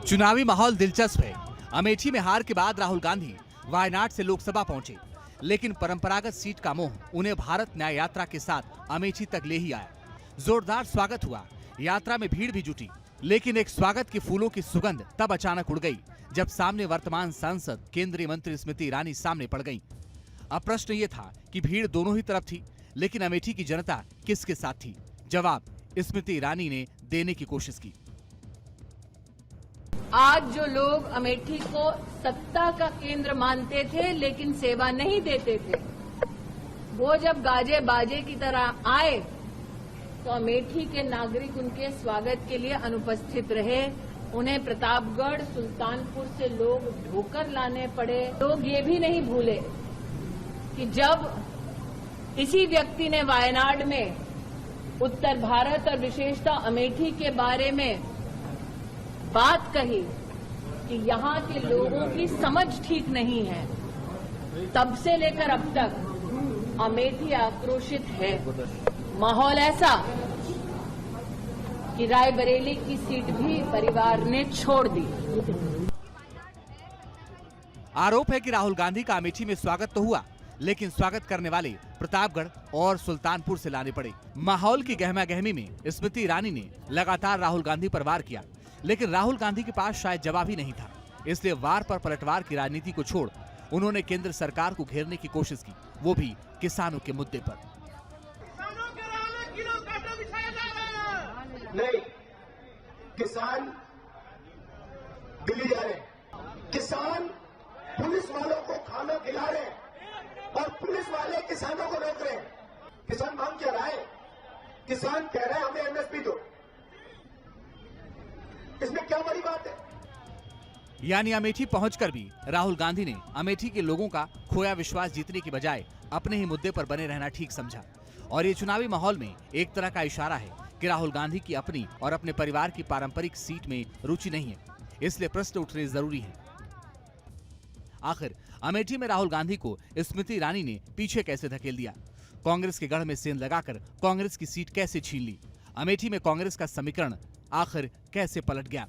चुनावी माहौल दिलचस्प है। अमेठी में हार के बाद राहुल गांधी वायनाड से लोकसभा पहुंचे, लेकिन परंपरागत सीट का मोह उन्हें भारत न्याय यात्रा के साथ अमेठी तक ले ही आया। जोरदार स्वागत हुआ, यात्रा में भीड़ भी जुटी, लेकिन एक स्वागत के फूलों की सुगंध तब अचानक उड़ गई जब सामने वर्तमान सांसद केंद्रीय मंत्री स्मृति ईरानी सामने पड़ गईं। अब प्रश्न ये था कि भीड़ दोनों ही तरफ थी, लेकिन अमेठी की जनता किसके साथ थी? जवाब स्मृति ईरानी ने देने की कोशिश की। आज जो लोग अमेठी को सत्ता का केंद्र मानते थे लेकिन सेवा नहीं देते थे, वो जब गाजे बाजे की तरह आए तो अमेठी के नागरिक उनके स्वागत के लिए अनुपस्थित रहे। उन्हें प्रतापगढ़, सुल्तानपुर से लोग ढोकर लाने पड़े। लोग ये भी नहीं भूले कि जब इसी व्यक्ति ने वायनाड में उत्तर भारत और विशेषतः अमेठी के बारे में बात कही कि यहाँ के लोगों की समझ ठीक नहीं है, तब से लेकर अब तक अमेठी आक्रोशित है। माहौल ऐसा कि रायबरेली की सीट भी परिवार ने छोड़ दी। आरोप है कि राहुल गांधी का अमेठी में स्वागत तो हुआ, लेकिन स्वागत करने वाले प्रतापगढ़ और सुल्तानपुर से लाने पड़े। माहौल की गहमा गहमी में स्मृति ईरानी ने लगातार राहुल गांधी पर वार किया, लेकिन राहुल गांधी के पास शायद जवाब ही नहीं था। इसलिए वार पर पलटवार की राजनीति को छोड़ उन्होंने केंद्र सरकार को घेरने की कोशिश की, वो भी किसानों के मुद्दे पर। नहीं, किसान दिल्ली जा रहे हैं, किसान पुलिस वालों को खाना खिला रहे हैं और पुलिस वाले किसानों को रोक रहे हैं। किसान मांग क्या रहा है? किसान कह रहे हैं हमें एमएसपी दो। इसमें क्या बड़ी बात है? यानी अमेठी पहुंचकर भी राहुल गांधी ने अमेठी के लोगों का खोया विश्वास जीतने की बजाय अपने ही मुद्दे पर बने रहना ठीक समझा। और ये चुनावी माहौल में एक तरह का इशारा है कि राहुल गांधी की अपनी और अपने परिवार की पारंपरिक सीट में रुचि नहीं है, इसलिए प्रश्न उठने जरूरी है। आखिर अमेठी में राहुल गांधी को स्मृति ईरानी ने पीछे कैसे धकेल दिया? कांग्रेस के गढ़ में सेंध लगाकर कांग्रेस की सीट कैसे छीन ली? अमेठी में कांग्रेस का समीकरण आखिर कैसे पलट गया?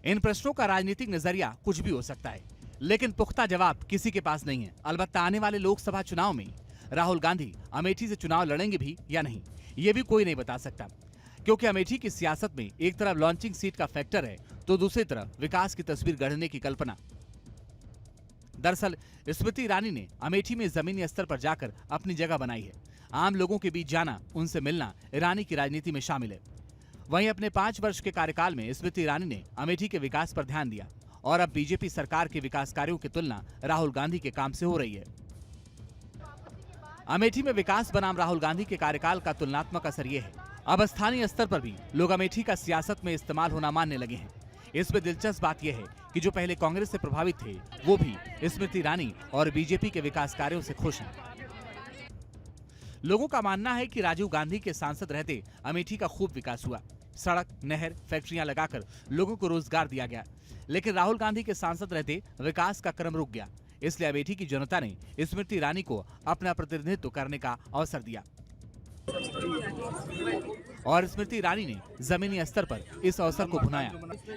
इन प्रश्नों का राजनीतिक नजरिया कुछ भी हो सकता है, लेकिन पुख्ता जवाब किसी के पास नहीं है। अलबत्ता आने वाले लोकसभा चुनाव में राहुल गांधी अमेठी से चुनाव लड़ेंगे भी या नहीं, ये भी कोई नहीं बता सकता, क्योंकि अमेठी की सियासत में एक तरफ लॉन्चिंग सीट का फैक्टर है तो दूसरी तरफ विकास की तस्वीर गढ़ने की कल्पना। दरअसल स्मृति ईरानी ने अमेठी में जमीनी स्तर पर जाकर अपनी जगह बनाई है। आम लोगों के बीच जाना, उनसे मिलना ईरानी की राजनीति में शामिल है। वहीं अपने 5 वर्ष के कार्यकाल में स्मृति ईरानी ने अमेठी के विकास पर ध्यान दिया और अब बीजेपी सरकार के विकास कार्यों की तुलना राहुल गांधी के काम से हो रही है। अमेठी में विकास बनाम राहुल गांधी के कार्यकाल का तुलनात्मक असर ये है, अब स्थानीय स्तर पर भी लोग अमेठी का सियासत में इस्तेमाल होना मानने लगे हैं। इसमें दिलचस्प बात यह है कि जो पहले कांग्रेस से प्रभावित थे वो भी स्मृति ईरानी और बीजेपी के विकास कार्यों से खुश हैं। लोगों का मानना है कि राजीव गांधी के सांसद रहते अमेठी का खूब विकास हुआ। सड़क, नहर, फैक्ट्रियां लगाकर लोगों को रोजगार दिया गया, लेकिन राहुल गांधी के सांसद रहते विकास का क्रम रुक गया। इसलिए अमेठी की जनता ने स्मृति ईरानी को अपना प्रतिनिधित्व करने का अवसर दिया और स्मृति ईरानी ने जमीनी स्तर पर इस अवसर को भुनाया।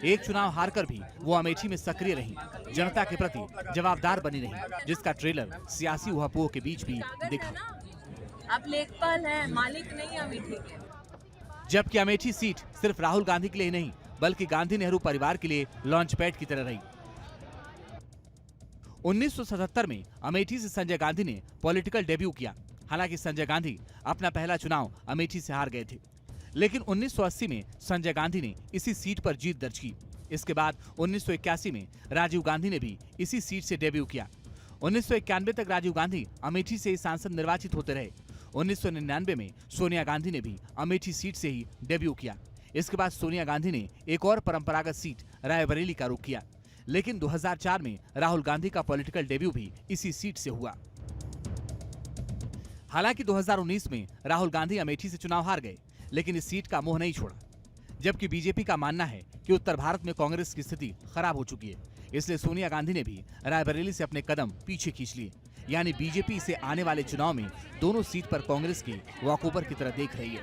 एक चुनाव हारकर भी वो अमेठी में सक्रिय रही, जनता के प्रति जवाबदार बनी रही, जिसका ट्रेलर सियासी उहापोह के बीच भी दिखा। आप लेखपाल हैं, मालिक नहीं अमेठी के। जबकि अमेठी सीट सिर्फ राहुल गांधी के लिए नहीं, बल्कि गांधी नेहरू परिवार के लिए लॉन्च पैड की तरह रही। 1977 में अमेठी से संजय गांधी ने पॉलिटिकल डेब्यू किया। हालांकि संजय गांधी अपना पहला चुनाव अमेठी से हार गए थे, लेकिन 1980 में संजय गांधी ने इसी सीट पर जीत दर्ज की। इसके बाद 1981 में राजीव गांधी ने भी इसी सीट से डेब्यू किया। 1991 तक राजीव गांधी अमेठी से ही सांसद निर्वाचित होते रहे। 1999 में सोनिया गांधी ने भी अमेठी सीट से ही डेब्यू किया। इसके बाद सोनिया गांधी ने एक और परंपरागत सीट रायबरेली का रुख किया, लेकिन 2004 में राहुल गांधी का पॉलिटिकल डेब्यू भी इसी सीट से हुआ। हालांकि 2019 में राहुल गांधी अमेठी से चुनाव हार गए, लेकिन इस सीट का मोह नहीं छोड़ा। जबकि बीजेपी का मानना है कि उत्तर भारत में कांग्रेस की स्थिति खराब हो चुकी है, इसलिए सोनिया गांधी ने भी रायबरेली से अपने कदम पीछे खींच लिए। यानी बीजेपी से आने वाले चुनाव में दोनों सीट पर कांग्रेस की वॉकओवर की तरह देख रही है।